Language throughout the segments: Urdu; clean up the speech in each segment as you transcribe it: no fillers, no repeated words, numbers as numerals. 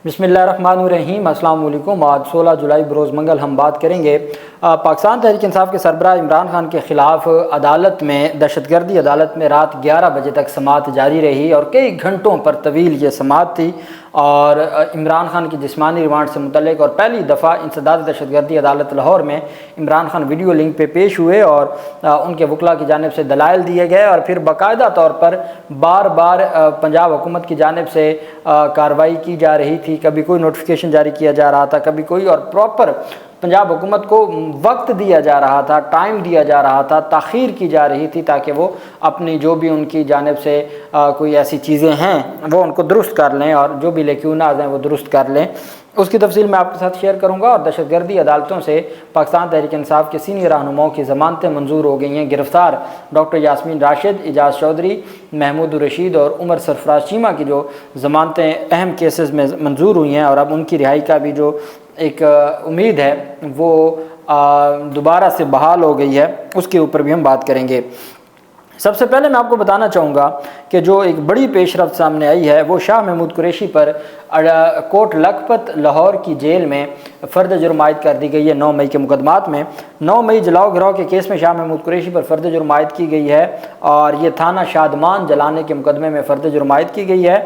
بسم اللہ الرحمن الرحیم۔ السلام علیکم۔ آج 16 جولائی بروز منگل ہم بات کریں گے پاکستان تحریک انصاف کے سربراہ عمران خان کے خلاف عدالت میں دہشت گردی عدالت میں رات 11 بجے تک سماعت جاری رہی اور کئی گھنٹوں پر طویل یہ سماعت تھی، اور عمران خان کی جسمانی ریمانڈ سے متعلق اور پہلی دفعہ انسداد دہشت گردی عدالت لاہور میں عمران خان ویڈیو لنک پہ پیش ہوئے اور ان کے وکلاء کی جانب سے دلائل دیے گئے، اور پھر باقاعدہ طور پر بار بار پنجاب حکومت کی جانب سے کارروائی کی جا رہی تھی، کبھی کوئی نوٹیفیکیشن جاری کیا جا رہا تھا، کبھی کوئی، اور پراپر پنجاب حکومت کو وقت دیا جا رہا تھا، ٹائم دیا جا رہا تھا، تاخیر کی جا رہی تھی تاکہ وہ اپنی جو بھی ان کی جانب سے کوئی ایسی چیزیں ہیں وہ ان کو درست کر لیں، اور جو بھی لیکونات ہیں وہ درست کر لیں۔ اس کی تفصیل میں آپ کے ساتھ شیئر کروں گا۔ اور دہشت گردی عدالتوں سے پاکستان تحریک انصاف کے سینئر رہنماؤں کی ضمانتیں منظور ہو گئی ہیں۔ گرفتار ڈاکٹر یاسمین راشد، اعجاز چودھری، محمود الرشید اور عمر سرفراز چیمہ کی جو ضمانتیں اہم کیسز میں منظور ہوئی ہیں، اور اب ان کی رہائی کا بھی جو ایک امید ہے وہ دوبارہ سے بحال ہو گئی ہے، اس کے اوپر بھی ہم بات کریں گے۔ سب سے پہلے میں آپ کو بتانا چاہوں گا کہ جو ایک بڑی پیش رفت سامنے آئی ہے وہ شاہ محمود قریشی پر کوٹ لکھپت لاہور کی جیل میں فرد جرم عائد کر دی گئی ہے۔ 9 مئی کے مقدمات میں 9 مئی جلاؤ گروہ کے کیس میں شاہ محمود قریشی پر فرد جرم عائد کی گئی ہے، اور یہ تھانہ شادمان جلانے کے مقدمے میں فرد جرم عائد کی گئی ہے۔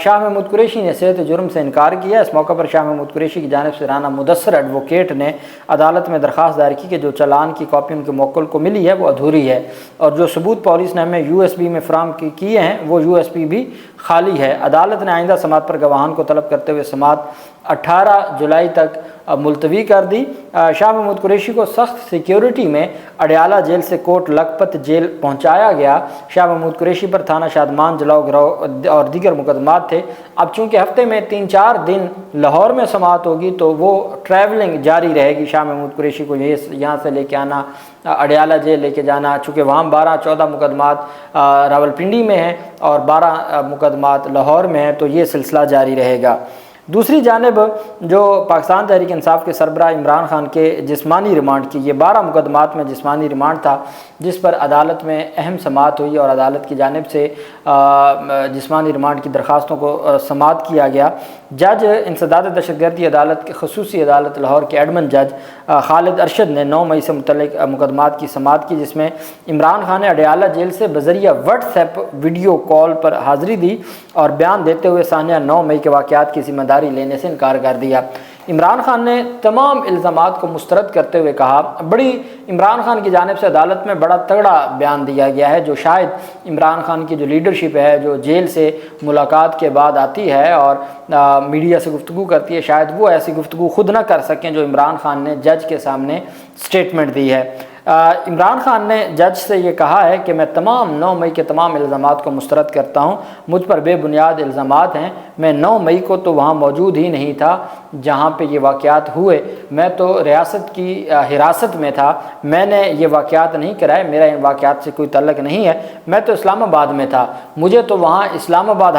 شاہ محمود قریشی نے صحت جرم سے انکار کیا۔ اس موقع پر شاہ محمود قریشی کی جانب سے رانا مدثر ایڈوکیٹ نے عدالت میں درخواست دائر کی کہ جو چالان کی کاپی ان کے موکل کو ملی ہے وہ ادھوری ہے، اور جو ثبوت پولیس نے ہمیں USB میں فراہم کیے ہیں وہ USB بھی خالی ہے۔ عدالت نے آئندہ سماعت پر گواہان کو طلب کرتے ہوئے سماعت 18 جولائی تک ملتوی کر دی۔ شاہ محمود قریشی کو سخت سیکیورٹی میں اڈیالہ جیل سے کوٹ لکھپت جیل پہنچایا گیا۔ شاہ محمود قریشی پر تھانہ شادمان جلاؤ گروہ اور دیگر مقدمات تھے۔ اب چونکہ ہفتے میں 3-4 دن لاہور میں سماعت ہوگی تو وہ ٹریولنگ جاری رہے گی۔ شاہ محمود قریشی کو یہاں سے لے کے آنا، اڈیالہ جیل لے کے جانا، چونکہ وہاں 12-14 مقدمات راولپنڈی میں ہیں اور 12 مقدمات لاہور میں ہیں، تو یہ سلسلہ جاری رہے گا۔ دوسری جانب جو پاکستان تحریک انصاف کے سربراہ عمران خان کے جسمانی ریمانڈ کی، یہ 12 مقدمات میں جسمانی ریمانڈ تھا جس پر عدالت میں اہم سماعت ہوئی، اور عدالت کی جانب سے جسمانی ریمانڈ کی درخواستوں کو سماعت کیا گیا۔ جج انسداد دہشت گردی عدالت کے خصوصی عدالت لاہور کے ایڈمن جج خالد ارشد نے 9 مئی سے متعلق مقدمات کی سماعت کی، جس میں عمران خان نے اڈیالہ جیل سے بذریعہ واٹس ایپ ویڈیو کال پر حاضری دی اور بیان دیتے ہوئے سانحہ 9 مئی کے واقعات کی ذمہ داری لینے سے انکار کر دیا۔ عمران خان نے تمام الزامات کو مسترد کرتے ہوئے کہا، عمران خان کی جانب سے عدالت میں بڑا تگڑا بیان دیا گیا ہے، جو شاید عمران خان کی جو لیڈرشپ ہے جو جیل سے ملاقات کے بعد آتی ہے اور میڈیا سے گفتگو کرتی ہے، شاید وہ ایسی گفتگو خود نہ کر سکیں جو عمران خان نے جج کے سامنے سٹیٹمنٹ دی ہے۔ عمران خان نے جج سے یہ کہا ہے کہ میں تمام 9 مئی کے تمام الزامات کو مسترد کرتا ہوں، مجھ پر بے بنیاد الزامات ہیں، میں 9 مئی کو تو وہاں موجود ہی نہیں تھا جہاں پہ یہ واقعات ہوئے، میں تو ریاست کی حراست میں تھا، میں نے یہ واقعات نہیں کرائے، میرا ان واقعات سے کوئی تعلق نہیں ہے، میں تو اسلام آباد میں تھا، مجھے تو وہاں اسلام آباد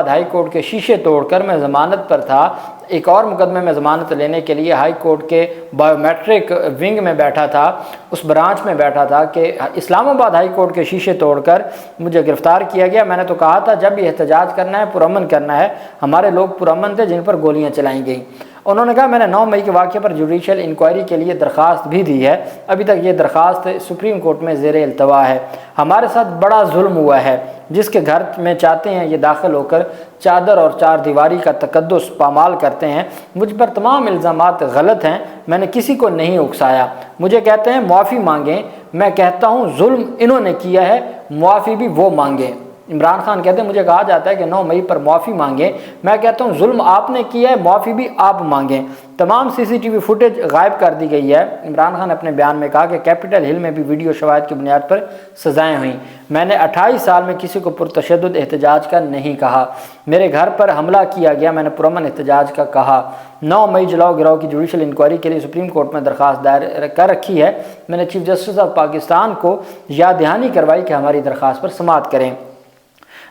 ہائی کورٹ کے شیشے توڑ کر میں ضمانت پر تھا، ایک اور مقدمے میں ضمانت لینے کے لیے ہائی کورٹ کے بایو میٹرک ونگ میں بیٹھا تھا، اس برانچ میں بیٹھا تھا کہ اسلام آباد ہائی کورٹ کے شیشے توڑ کر مجھے گرفتار کیا گیا۔ میں نے تو کہا تھا جب یہ احتجاج کرنا ہے پرامن کرنا ہے، ہمارے لوگ پرامن تھے جن پر گولیاں چلائی گئیں۔ انہوں نے کہا میں نے 9 مئی کے واقعے پر جوڈیشل انکوائری کے لیے درخواست بھی دی ہے، ابھی تک یہ درخواست سپریم کورٹ میں زیر التوا ہے، ہمارے ساتھ بڑا ظلم ہوا ہے، جس کے گھر میں چاہتے ہیں یہ داخل ہو کر چادر اور چار دیواری کا تقدس پامال کرتے ہیں، مجھ پر تمام الزامات غلط ہیں، میں نے کسی کو نہیں اکسایا، مجھے کہتے ہیں معافی مانگیں، میں کہتا ہوں ظلم انہوں نے کیا ہے، معافی بھی وہ مانگیں۔ عمران خان کہتے ہیں مجھے کہا جاتا ہے کہ 9 مئی پر معافی مانگیں، میں کہتا ہوں ظلم آپ نے کیا ہے، معافی بھی آپ مانگیں۔ تمام CCTV فوٹیج غائب کر دی گئی ہے۔ عمران خان نے اپنے بیان میں کہا کہ کیپٹل ہل میں بھی ویڈیو شواہد کی بنیاد پر سزائیں ہوئیں، میں نے 28 سال میں کسی کو پرتشدد احتجاج کا نہیں کہا، میرے گھر پر حملہ کیا گیا، میں نے پرامن احتجاج کا کہا۔ 9 مئی جلاؤ گروہ کی جوڈیشل انکوائری کے لیے سپریم کورٹ میں درخواست دائر کر رکھی ہے، میں نے چیف جسٹس آف پاکستان کو یاد دہانی کروائی کہ ہماری درخواست پر سماعت کریں۔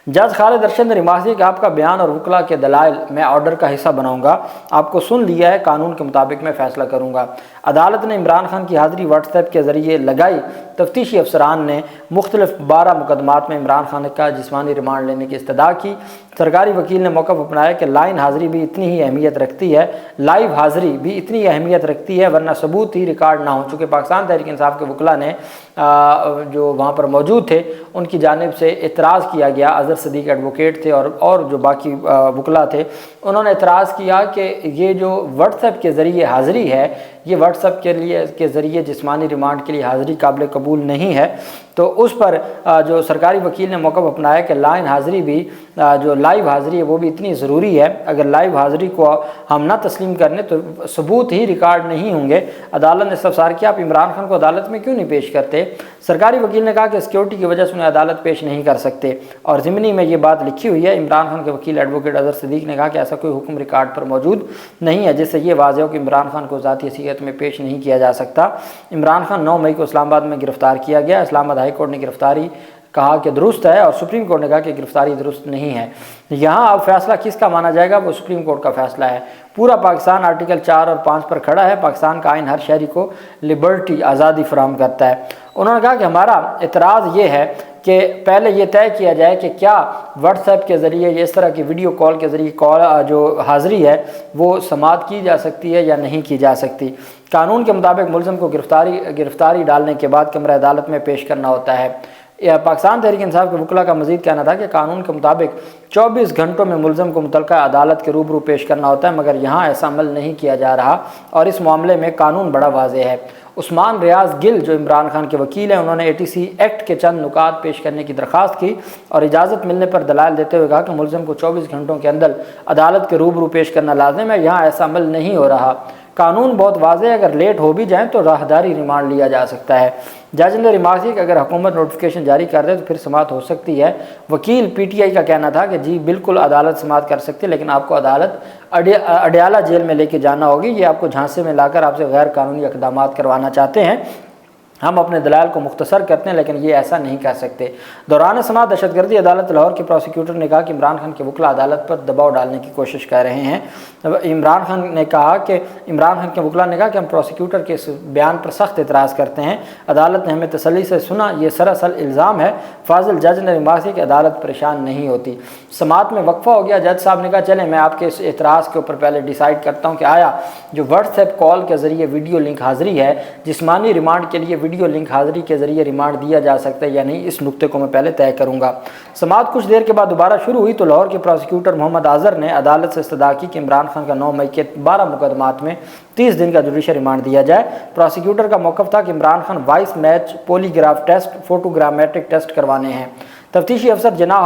جج خالد ارشد نے ریمارک کہ آپ کا بیان اور وکلا کے دلائل میں آرڈر کا حصہ بناؤں گا، آپ کو سن لیا ہے، قانون کے مطابق میں فیصلہ کروں گا۔ عدالت نے عمران خان کی حاضری واٹس ایپ کے ذریعے لگائی۔ تفتیشی افسران نے مختلف 12 مقدمات میں عمران خان کا جسمانی ریمانڈ لینے کی استدعا کی۔ سرکاری وکیل نے موقف اپنایا کہ لائن حاضری بھی اتنی ہی اہمیت رکھتی ہے، لائیو حاضری بھی اتنی اہمیت رکھتی ہے، ورنہ ثبوت ہی ریکارڈ نہ ہو۔ چونکہ پاکستان تحریک انصاف کے وکلاء نے جو وہاں پر موجود تھے ان کی جانب سے اعتراض کیا گیا، اظہر صدیق ایڈوکیٹ تھے اور جو باقی وکلاء تھے، انہوں نے اعتراض کیا کہ یہ جو واٹس ایپ کے ذریعے حاضری ہے، یہ واٹس ایپ کے ذریعے جسمانی ریمانڈ کے لیے حاضری قابل قبول نہیں ہے۔ تو اس پر جو سرکاری وکیل نے موقف اپنایا کہ لائن حاضری بھی جو لائیو حاضری ہے وہ بھی اتنی ضروری ہے، اگر لائیو حاضری کو ہم نہ تسلیم کرنے تو ثبوت ہی ریکارڈ نہیں ہوں گے۔ عدالت نے استفسار کیا آپ عمران خان کو عدالت میں کیوں نہیں پیش کرتے؟ سرکاری وکیل نے کہا کہ سیکیورٹی کی وجہ سے انہیں عدالت پیش نہیں کر سکتے، اور ضمنی میں یہ بات لکھی ہوئی ہے۔ عمران خان کے وکیل ایڈوکیٹ اظہر صدیق نے کہا کہ ایسا کوئی حکم ریکارڈ پر موجود نہیں ہے جس سے یہ واضح ہو کہ عمران خان کو ذاتی حیثیت میں پیش نہیں کیا جا سکتا۔ عمران خان 9 مئی کو اسلام آباد میں گرفتار کیا گیا۔ اسلام آباد ہائی کورٹ نے گرفتاری کہا کہ درست ہے اور سپریم کورٹ نے کہا کہ گرفتاری درست نہیں ہے۔ یہاں اب فیصلہ کس کا مانا جائے گا وہ سپریم کورٹ کا فیصلہ ہے۔ پورا پاکستان آرٹیکل 4 اور 5 پر کھڑا ہے۔ پاکستان کا آئین ہر شہری کو لبرٹی، آزادی فراہم کرتا ہے۔ انہوں نے کہا کہ ہمارا اعتراض یہ ہے کہ پہلے یہ طے کیا جائے کہ کیا واٹس ایپ کے ذریعے اس طرح کی ویڈیو کال کے ذریعے جو حاضری ہے وہ سماعت کی جا سکتی ہے یا نہیں کی جا سکتی۔ قانون کے مطابق ملزم کو گرفتاری ڈالنے کے بعد کمرہ عدالت میں پیش کرنا ہوتا ہے۔ پاکستان تحریک انصاف کے وکلاء کا مزید کہنا تھا کہ قانون کے مطابق 24 گھنٹوں میں ملزم کو متعلقہ عدالت کے روبرو پیش کرنا ہوتا ہے، مگر یہاں ایسا عمل نہیں کیا جا رہا اور اس معاملے میں قانون بڑا واضح ہے۔ عثمان ریاض گل جو عمران خان کے وکیل ہیں، انہوں نے ATC ایکٹ کے چند نکات پیش کرنے کی درخواست کی اور اجازت ملنے پر دلائل دیتے ہوئے کہا کہ ملزم کو 24 گھنٹوں کے اندر عدالت کے روبرو پیش کرنا لازم ہے، یہاں ایسا عمل نہیں ہو رہا۔ قانون بہت واضح ہے، اگر لیٹ ہو بھی جائیں تو راہداری ریمانڈ لیا جا سکتا ہے۔ جج نے ریمارک کی کہ اگر حکومت نوٹیفیکیشن جاری کر دے تو پھر سماعت ہو سکتی ہے۔ وکیل PTI کا کہنا تھا کہ جی بالکل عدالت سماعت کر سکتی ہے، لیکن آپ کو عدالت اڈیالہ جیل میں لے کے جانا ہوگی، یہ آپ کو جھانسے میں لا کر آپ سے غیر قانونی اقدامات کروانا چاہتے ہیں۔ ہم اپنے دلائل کو مختصر کرتے ہیں لیکن یہ ایسا نہیں کر سکتے۔ دوران سماعت دہشت گردی عدالت لاہور کے پروسیکیوٹر نے کہا کہ عمران خان کے وکلاء عدالت پر دباؤ ڈالنے کی کوشش کر رہے ہیں۔ عمران خان کے وکلاء نے کہا کہ ہم پروسیکیوٹر کے اس بیان پر سخت اعتراض کرتے ہیں، عدالت نے ہمیں تسلی سے سنا، یہ سراسر الزام ہے۔ فاضل جج نے ریمارک کی کہ عدالت پریشان نہیں ہوتی۔ سماعت میں وقفہ ہو گیا۔ جج صاحب نے کہا چلیں میں آپ کے اس اعتراض کے اوپر پہلے ڈیسائیڈ کرتا ہوں کہ آیا جو واٹس ایپ کال کے ذریعے ویڈیو لنک حاضری ہے، جسمانی ریمانڈ کے لیے ویڈیو لنک حاضری کے ذریعے ریمانڈ دیا جا سکتا ہے یا نہیں، اس نقطے کو میں پہلے طے کروں گا۔ سماعت کچھ دیر کے بعد دوبارہ شروع ہوئی تو لاہور کے پروسیکیوٹر محمد آذر نے عدالت سے استدعا کی کہ عمران خان کا 9 مئی کے 12 مقدمات میں 30 دن کا جوڈیشل ریمانڈ دیا جائے۔ پروسیکیوٹر کا موقف تھا کہ Imran Khan voice match polygraph test, photogrammetric test کروانے ہیں۔ تفتیشی افسر جناح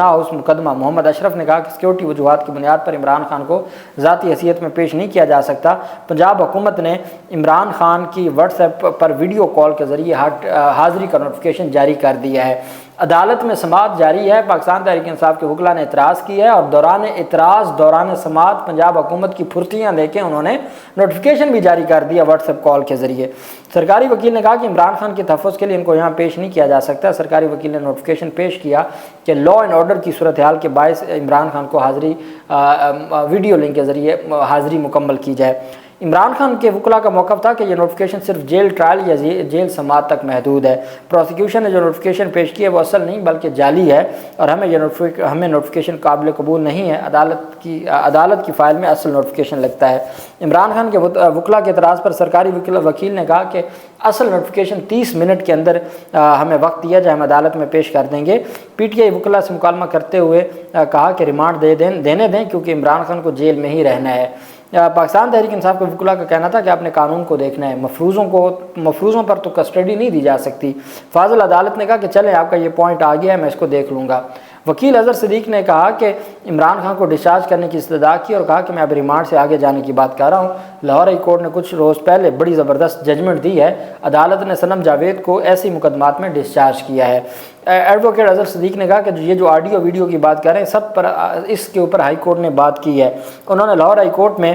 ہاؤس مقدمہ محمد اشرف نے کہا کہ سیکیورٹی وجوہات کی بنیاد پر عمران خان کو ذاتی حیثیت میں پیش نہیں کیا جا سکتا۔ پنجاب حکومت نے عمران خان کی واٹس ایپ پر ویڈیو کال کے ذریعے حاضری کا نوٹیفیکیشن جاری کر دیا ہے۔ عدالت میں سماعت جاری ہے۔ پاکستان تحریک انصاف کے وکلاء نے اعتراض کیا ہے اور دوران سماعت پنجاب حکومت کی پھرتیاں دے کے انہوں نے نوٹیفیکیشن بھی جاری کر دیا واٹس ایپ کال کے ذریعے۔ سرکاری وکیل نے کہا کہ عمران خان کے تحفظ کے لیے ان کو یہاں پیش نہیں کیا جا سکتا۔ سرکاری وکیل نے نوٹیفیکیشن پیش کیا کہ لا اینڈ آرڈر کی صورتحال کے باعث عمران خان کو ویڈیو لنک کے ذریعے حاضری مکمل کی جائے۔ عمران خان کے وکلاء کا موقف تھا کہ یہ نوٹیفیکیشن صرف جیل ٹرائل یا جیل سماعت تک محدود ہے۔ پروسیکیوشن نے جو نوٹیفیکیشن پیش کی ہے وہ اصل نہیں بلکہ جعلی ہے اور ہمیں نوٹیفیکیشن قابل قبول نہیں ہے۔ عدالت کی فائل میں اصل نوٹیفیکیشن لگتا ہے۔ عمران خان کے وکلاء کے اعتراض پر سرکاری وکیل نے کہا کہ اصل نوٹیفیکیشن 30 منٹ کے اندر ہمیں وقت دیا جائے، ہم عدالت میں پیش کر دیں گے۔ PTI وکلاء سے مکالمہ کرتے ہوئے کہا کہ ریمانڈ دینے دیں کیونکہ عمران خان کو جیل میں ہی رہنا ہے۔ پاکستان تحریک انصاف کے وکلاء کا کہنا تھا کہ آپ نے قانون کو دیکھنا ہے، مفروضوں پر تو کسٹڈی نہیں دی جا سکتی۔ فاضل عدالت نے کہا کہ چلیں آپ کا یہ پوائنٹ آ گیا ہے، میں اس کو دیکھ لوں گا۔ وکیل اظہر صدیق نے کہا کہ عمران خان کو ڈسچارج کرنے کی استدعا کی اور کہا کہ میں اب ریمانڈ سے آگے جانے کی بات کر رہا ہوں۔ لاہور ہائی کورٹ نے کچھ روز پہلے بڑی زبردست ججمنٹ دی ہے۔ عدالت نے صنم جاوید کو ایسی مقدمات میں ڈسچارج کیا ہے۔ ایڈوکیٹ اظہر صدیق نے کہا کہ یہ جو آڈیو ویڈیو کی بات کر رہے ہیں سب پر اس کے اوپر ہائی کورٹ نے بات کی ہے۔ انہوں نے لاہور ہائی کورٹ میں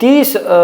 30